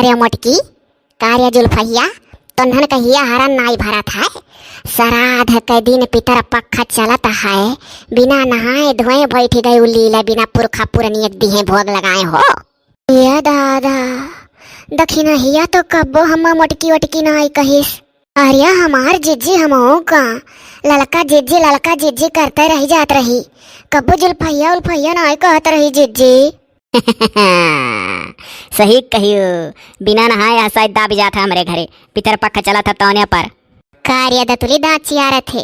कार्य मटकी कार्य जुल्फैया तोन्हन कहिया हरन नाई भरत है। श्राद्ध के दिन पितर पक्ष चलत है, बिना नहाए धोए बैठ गए लीला, बिना पुरखा पुरनियत दिहे भोग लगाए हो। ये दादा दखिना हिया तो कब्बो हम मटकी वटकी नाई कहिस। अरे हमार जिज्जी हम का ललका जिज्जी करते रही जात रही, कब्बो जुल्फैया उल्फैया नाई कहत रही जिज्जी। सही कहियो, बिना नहाए हसाई दाब जाता हमारे घरे, पितर पक्ष चला था तौने पर। कार्य दतुली दाँत चियार थे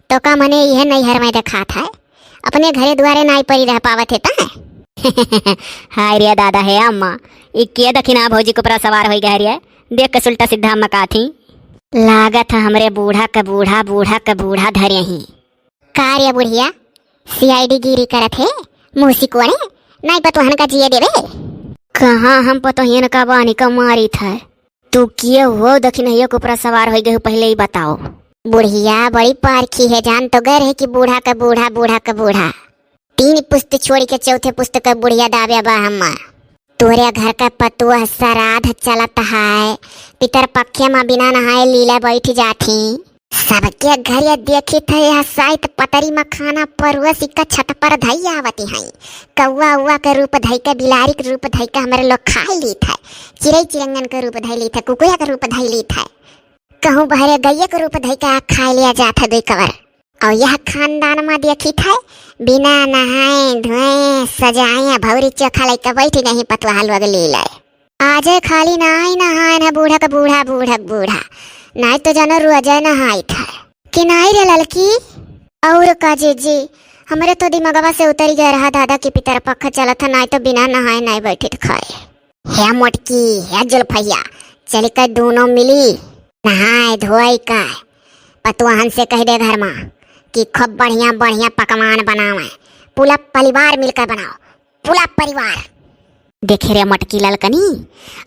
तो का मने यह नैहर में देखा था, अपने घरे द्वारे नाई परी रह पावत ता। हाय रे दादा है अम्मा, इक्के दखिना भौजी को पर सवार हो गया रे, देख के सुल्टा सीधा अम्मा का थी। लागत हमरे बूढ़ा का बूढ़ा धरे ही। कार्य बुढ़िया सीआईडी गिरी करत है, मूसी कोने नहीं पतोहन का जिए देवे। कहाँ हम पतोहन का बानी का मारी था, तू किए हो दखिनहिया को पर सवार हो गए पहले ही बताओ। बुढ़िया बड़ी पारखी है, जान तो गए है कि बूढ़ा का बूढ़ा 3 पुस्त छोड़ के चौथे पुस्त का बुढ़िया दावे बा हम। तोरे घर का पतुआ श्राद्ध चलत है, पितर पक्ष में बिना नहाए लीला बैठ जाती। सबके घर ये देखी थे यह साइत पतरी में खाना परुआ सिक्का छत पर धई आवती है। कौआ उआ का रूप धई का, बिलारी का रूप धई का हमारे लोग खा ली था, चिड़ई चिरंगन का रूप धई ली था, कुकुया का रूप धई ली था, कहूँ बहरे गैया का रूप धई का खा लिया जाता दुई कवर। और यह खानदान में देखी था बिना नहाए धोए सजाए भौरी चोखा लेकर बैठ नहीं पतवा हलवा ले लाए। आज खाली नहाए ना बूढ़ा का बूढ़ा नहीं तो जानो रोजा नहाई था कि नहीं रे ललकी। और का जी हमारे तो दिमागवा से उतर गया रहा दादा के पितर पक्ष चला था, नहीं तो बिना नहाए नहीं बैठे खाए। है मोटकी है जुल्फैया चल कर दोनों मिली नहाए धोए का, पतवाहन से कह दे घर में कि खूब बढ़िया पकवान बनावे, पूरा परिवार मिलकर बनाओ, पूरा परिवार। देखे रे मटकी ललकनी,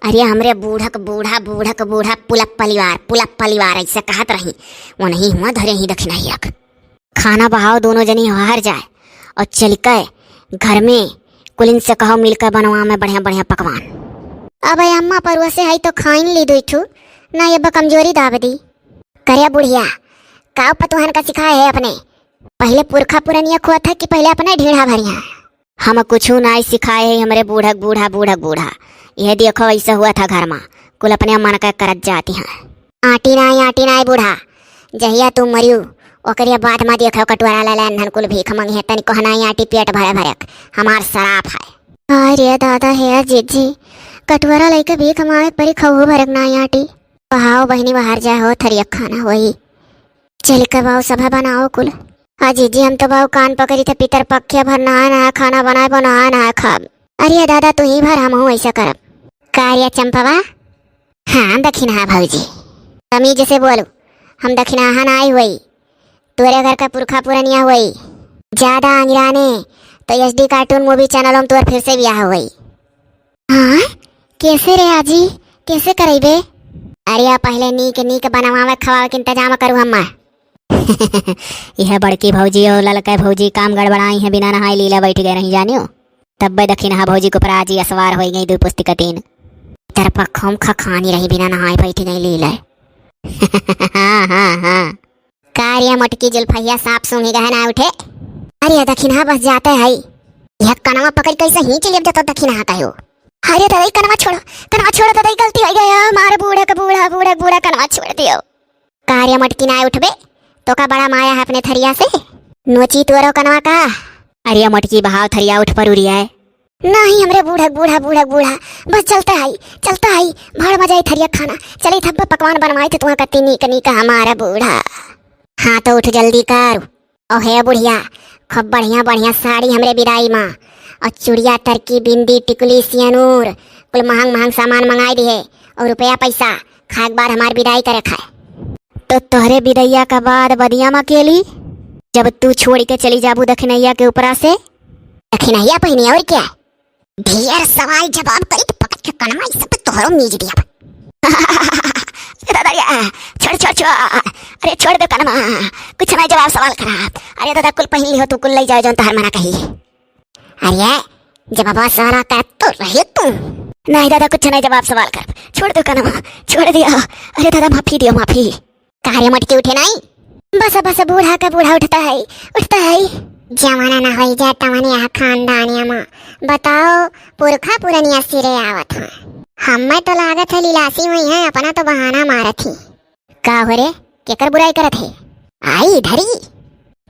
अरे हमरे बूढ़क बूढ़ा पूरा परिवार ऐसे कहत रही, वो नहीं हुआ धरे ही दक्षिणा ही रख। खाना बहाओ दोनों जनी हार जाए और चल के घर में कुलिन से कहो मिलकर बनवा में बढ़िया पकवान। अब अम्मा परुआ से है तो खाइन ली दुठू ना, ये कमजोरी दाब दी। करे बुढ़िया काव पतवाहन का सिखाए है अपने, पहले पुरखा पुरनिया खुआ था कि पहले अपने ढीढ़ा भरिया। हम कुछ नहीं सिखाए है हमारे बूढ़क बूढ़ा, यह देखो ऐसा हुआ था घर में, कुल अपने मन का करत जाती हैं। आटी नाई बूढ़ा, जहिया तू मरियो ओकरिया बाद में देखो कटवारा लाला कुल भीख मंगे तनी कहनाई आटी पेट भरक हमार शराब है। अरे दादा है जीजी कटवारा लेके भीख मांगे परी खऊ भरक नाई आटी। बहाओ बहनी बाहर जाए हो थरिया खाना वही चल कर बाऊ सभा बनाओ कुल। जी हम तो बाऊ कान पकड़ी थे पितर पक्के भर नहा खाना बनाए खाब। अरे दादा तू ही भर हम ऐसा करब। कार्य चंपवा हाँ दक्षिणा भौजी तमीज से बोलो, हम दक्षिणा आई हुई, तोरे घर का पुरखा पुरनिया हुई, ज्यादा अंगिराने तो SD कार्टून मूवी चैनल में तोर फिर से ब्याह हुई। हाँ कैसे रे आजी कैसे करेबे? अरे पहले नीक बनावे खवावे के इंतजाम करूँ हम। यह बड़की भौजी और ललका भौजी काम गड़बड़ाई है, बिना नहाए लीला बैठ गए नहीं जानियो, तब दक्षिणा भौजी को पराजी असवार हो गई 2 पुस्तिका 3 तरफा खम खानी रही, बिना नहाए बैठ गई लीला। हाँ कार्य मटकी जुल्फैया सांप सूंघी गए ना उठे। अरे दक्षिणा बस जाते है, यह कनवा पकड़ कैसे ही चलिए जाता दक्षिणा कहो। अरे दादा कनवा छोड़ो दादा गलती हो गया, मारे बूढ़ा कनवा छोड़ दियो। कार्य मटकी ना उठबे तो का बड़ा माया है अपने थरिया से, नोची तोरो कनवा का। अरे मटकी बहाव थरिया उठ पर उड़िया है। नहीं हमरे बूढ़ा बस चलता है भाड़ मजाई थरिया खाना चली थब्बा पकवान बनवाई थे तुम्हारा कत्ती नीक हमारा बूढ़ा। हाँ तो उठ जल्दी कर। ओ हे बुढ़िया खूब बढ़िया साड़ी हमरे बिदाई माँ और चूड़िया तरकी बिंदी टिकुली सियानूर कुल महंग सामान मंगाई दिए और रुपया पैसा खाए बार हमार बिदाई करे खाए। तो तोहरे बिदैया का बाद बदिया में अकेली जब तू छोड़ के चली जाबू दखिनैया के ऊपरा से। दखिनैया पहनी और क्या ढेर सवाल जवाब करी तो पकड़ के कनमा इस सब तोहरो मीज दिया। दादा छोड़ अरे छोड़ दे कनमा, कुछ नहीं जवाब सवाल करा। अरे दादा कुल पहन ली हो तू कुल ले जाओ जो तोहर मना कही। अरे जब बाबा सारा कर तो रहे तुम नहीं दादा कुछ नहीं, जवाब सवाल कर, छोड़ दो कनमा, छोड़ दिया। अरे दादा माफी दियो, माफी। कार्य मटके उठे नहीं? बस बस, बूढ़ा का बूढ़ा उठता है, उठता है। जमाना ना हो जाए तमने यहाँ खानदानिया में। बताओ पुरखा पुरनिया सिरे आवत है। हमें तो लागत है लीलासी हुई है, अपना तो बहाना मारत ही। का हो रे, केकर बुराई करत है? आई धरी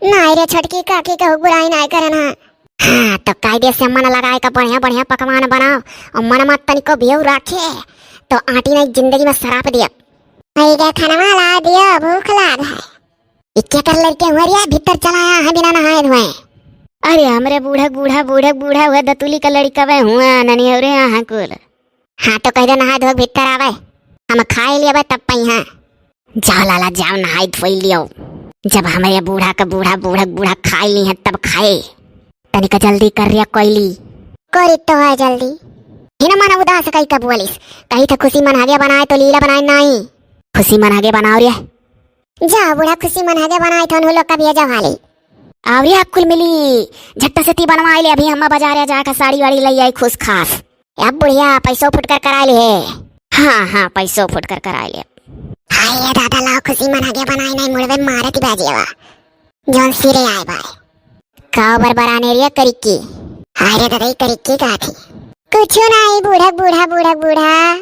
नहीं रे छोटकी काकी कहू बुराई नहीं करना। हाँ तो कायदे से मन लगाए का बढ़िया बढ़िया पकवान बनाओ और मन मत तनिको बेऊ रखे तो आंटी ने जिंदगी में शराप दिया। खाना ला दिया, भूख लाग है। इक्के कर लड़के हुआ भीतर चलाया है बिना नहाए धोए। अरे हमरे बूढ़ा बूढ़ा बूढ़ा बूढ़ा हुआ दतुली का लड़का वे हुआ ननी हो रे यहाँ कुल। हाँ तो कह दे नहाए धो भीतर आवे, हम खाए लिया तब पई। हाँ जाओ लाला जाओ नहाए धोई लियो। जब हमारे बूढ़ा का बूढ़ा बूढ़ा बूढ़ा खाई ली है तब खाए। तनिक जल्दी कर रिया कोयली कोरी तो है जल्दी। हिना मना उदास कहीं कब बोलिस, कहीं तो खुशी मनागे बनाए तो लीला बनाए नहीं। खुशी मनागे बनाओ रे, जाओ बूढ़ा खुशी मनागे बनाए तो लोग का भी जा वाली। आवरिया कुल मिली झट्टा से ती बनवा ले। अभी हम बाजार जाकर साड़ी वाड़ी ले आई खुश खास। अब बुढ़िया पैसों फुट कर करा ले। हाँ हाँ पैसों फुट कर करा ले। हाय दादा लाओ खुशी मनागे बनाए नहीं मुड़वे मारती बाजीवा जोन सिरे आए भाई। काव बरबराने रिया करिकी। हाय रे दादा करिकी का थी कुछ नहीं। बूढ़ा बूढ़ा बूढ़ा बूढ़ा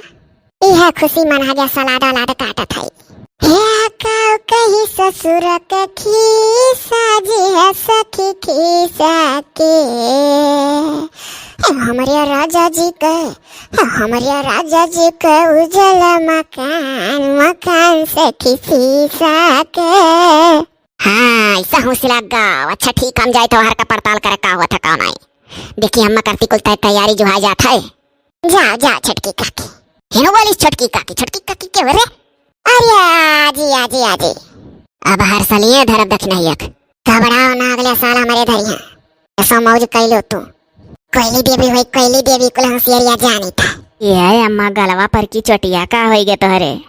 यह खुशी मनागे सलादा लाद काटा था। हे काव कहीं ससुर के खीसा जी है सखी खीसा के। हमारे राजा जी के उजल मकान मकान से किसी के। हाँ ऐसा हौसला गाओ। अच्छा ठीक हम जाए तो हर का पड़ताल करे का हुआ था का नहीं। देखिए हम करती कुल तैयारी जो आ जाता है। जा जा छोटकी काकी। हिनो बोलिस छोटकी काकी के रे। अरे आजी आजी आजी अब हर साल ये धरब दक्षिणायक घबराओ ना, अगले साल हमारे धरिया ऐसा मौज कैलो तू। कोयली देवी कुल हंसियरिया जानी था। ये अम्मा गलवा पर की चोटिया का होई गे तोहरे।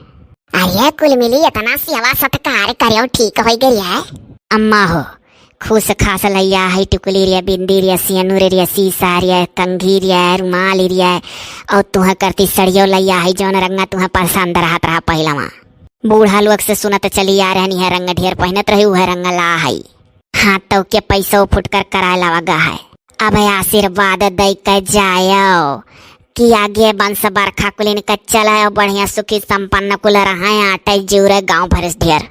अरे कुल मिली इतना सेवा सत्कार करियो ठीक हो गई है। अम्मा हो खुश खास लैया है टुकली रिया बिंदी रिया सियनूर रिया सीसा रिया कंघी रिया रुमाल रिया और तुह करती सड़ियो लैया है जौन रंगा तुह पसंद रहत रहा पहलवा। बूढ़ा लोग से सुनत चली आ रहनी है रंग ढेर पहनत रही वह रंग ला है। हाँ तो के पैसों फुट कर करा लगा है। अब आशीर्वाद दे के जायो कि आगे बंश बरखा कुलिन का चला बढ़िया सुखी संपन्न कुल रहा आटे जीवरे गाँव भरस ढेर।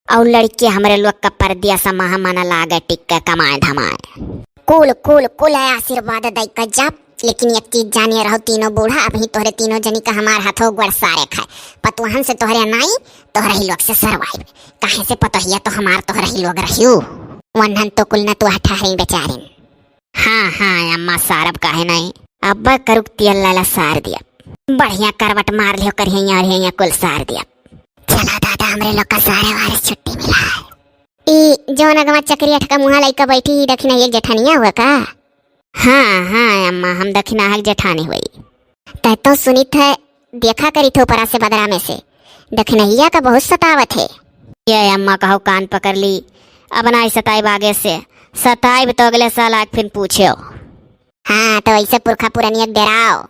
और लड़के हमारे लोग का परदिया समाह मन लागे टिक्का कमाए धमाए। कुल कुल कुल है आशीर्वाद दे के जब। लेकिन एक चीज जानिए रहो तीनों बूढ़ा अभी तोहरे तीनों जनी का हमार हाथों गुड़ सारे खाए पतवाहन से तोहरे नहीं तोहरा ही लोग से सरवाइब कहे से पतहिया तो हमार तोहरा ही लोग रहियो वनहन तो कुल न तू ठहरी बेचारिन। हाँ हाँ अम्मा सारब काहे नहीं। अब करुक तियल लाला सार दिया बढ़िया करवट मार लियो करिया कुल सार दिया। चला दादा हमरे लोग का सारे वारिस छुट्टी मिला है। ई जो नगमा चक्री अटका मुहा लइका बैठी दक्षिणा एक जेठानिया हुआ का? हाँ हाँ अम्मा हम दक्षिणा हक जेठानी हुई। तै तो सुनित है देखा करी थो परा से बदरा में से दक्षिणैया का बहुत सतावत है। ये अम्मा कहो कान पकड़ ली अब ना सताइब आगे से सताइब तो अगले साल आज फिर पूछो। हाँ तो ऐसे पुरखा पुरानिया डराओ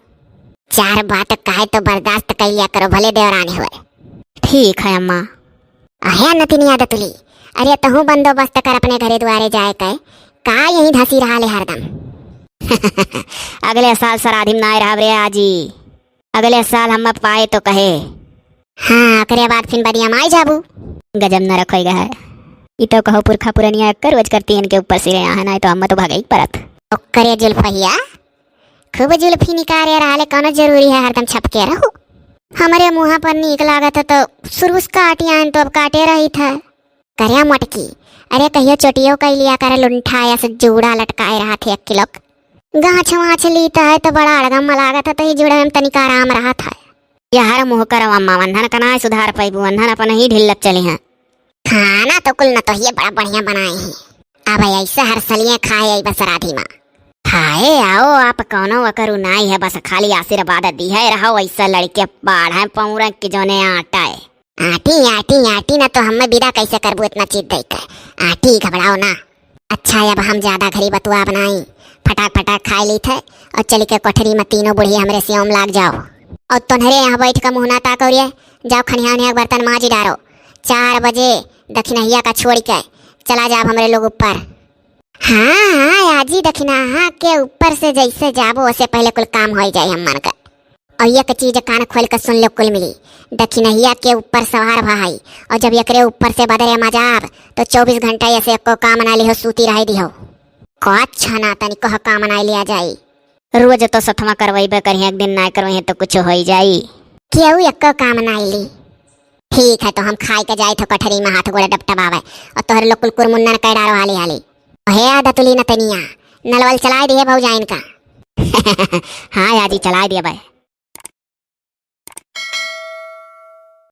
चार बात कहे तो बर्दाश्त कर लिया करो भले देवरानी हुए। ठीक है अम्मा। आया नतिनी आदत ली। अरे तहु बंदोबस्त कर अपने घरे द्वारे जाए का यही धसी रहा ले हरदम। अगले साल सराधिम ना रहा रे आजी अगले साल हम पाए तो कहे। हाँ अकरे बाद फिर बदिया माई जाबू गजब न रखेगा है। ये तो कहो पुरखा पुरानिया कर रोज करती है इनके ऊपर सिरे यहाँ ना तो अम्मा तो भागे परत। करे जुल्फिया खूब जुल्फी निकारे रहा ले कौन जरूरी है हरदम छपके रहो। हमारे मुँह पर नीक लागत तो सुरुस काटिया तो अब काटे रही था करया मटकी। अरे कहियो चोटियो कई लिया करे लुंठा या से जूड़ा लटकाए रहा थे 1 किलो गाछ वाछ लीता है तो बड़ा अड़गम लागत तो ही जुड़ा में तनिका आराम रहा था। यार मुँह करो अम्मा वंधन का ना सुधार पाइबू वंधन अपन ही ढिल्लक चली हैं। खाना तो कुल न तो ये बड़ा बढ़िया बनाए हैं। अब ऐसा हर सलिए खाए बस राधी माँ हाय आओ आप कौनो वकरू नाई है बस खाली आशीर्वाद दी है रहो ऐसा लड़के बाढ़ है पौरा के जोने आटा है। आटी आटी आटी ना तो हमें विदा कैसे करबू इतना चीज देकर आटी घबराओ ना। अच्छा अब हम ज्यादा घरी बतुआ बनाई फटाक फटाक खाए ली थे और चली के कोठरी में तीनों बुढ़िया हमरे सियोम लाग जाओ और तुम्हारे यहाँ बैठ कर मुँह ना ताकोरिए। जाओ खनिया उनिया के बर्तन मांझ डारो। 4 बजे दक्षिणहिया का छोड़ के चला जाओ हमरे लोग ऊपर। हाँ हाँ आजी दक्षिणहा के ऊपर से जैसे जाबो उससे पहले कुल काम हो जाए हम का। और एक चीज कान खोल कर सुन लो कुल मिली। दक्षिणहिया के ऊपर सवार भाई और जब एकरे ऊपर से बदरे मजाब तो 24 घंटा ऐसे को काम ना लिहो सूती रह दिहो। अच्छा ना तनी कह काम ना लिया जाई। रोज तो सथमा करवाइबे करिए, एक दिन ना करवाइए तो कुछ हो ही जाई। केहू एक काम ना ली। ठीक है तो हम खाई के जाए थे कठरी में हाथ गोड़े डपटबावे और तोहरे लोग कुल कुरमुन्नन कर डालो हाली हाली। हे आदतुली न तनिया नलवल चलाए दिए भौजाइन का। हाँ आजी चला दिया भाई।